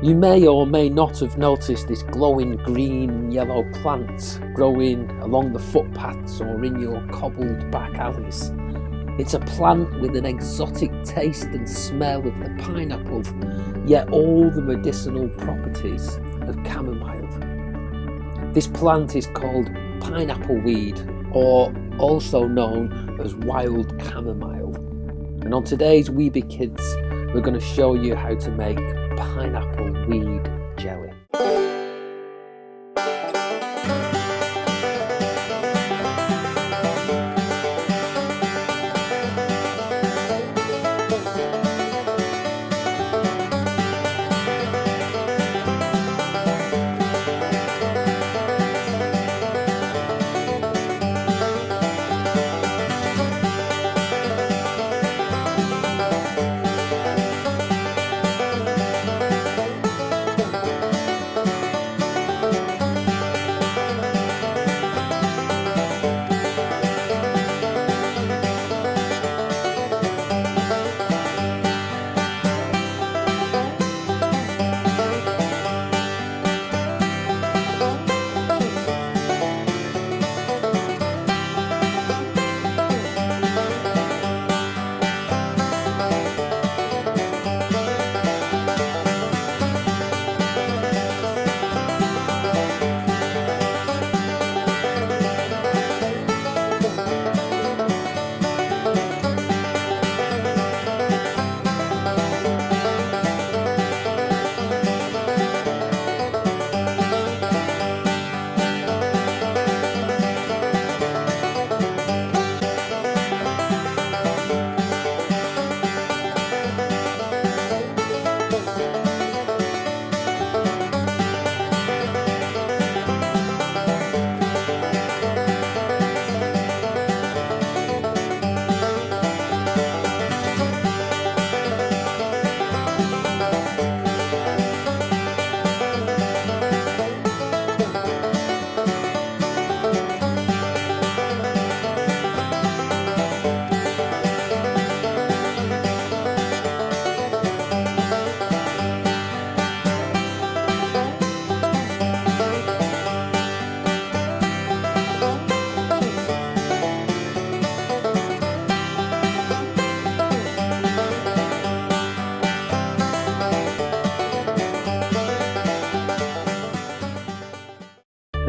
You may or may not have noticed this glowing green and yellow plant growing along the footpaths or in your cobbled back alleys. It's a plant with an exotic taste and smell of the pineapple, yet all the medicinal properties of chamomile. This plant is called pineapple weed, or also known as wild chamomile. And on today's Weeby Kids, we're going to show you how to make pineapple weed jelly.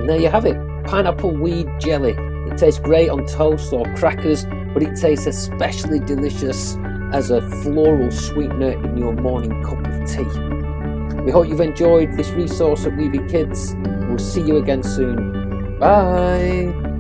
And there you have it, pineapple weed jelly. It tastes great on toast or crackers, but it tastes especially delicious as a floral sweetener in your morning cup of tea. We hope you've enjoyed this resource at Weeby Kids. We'll see you again soon. Bye!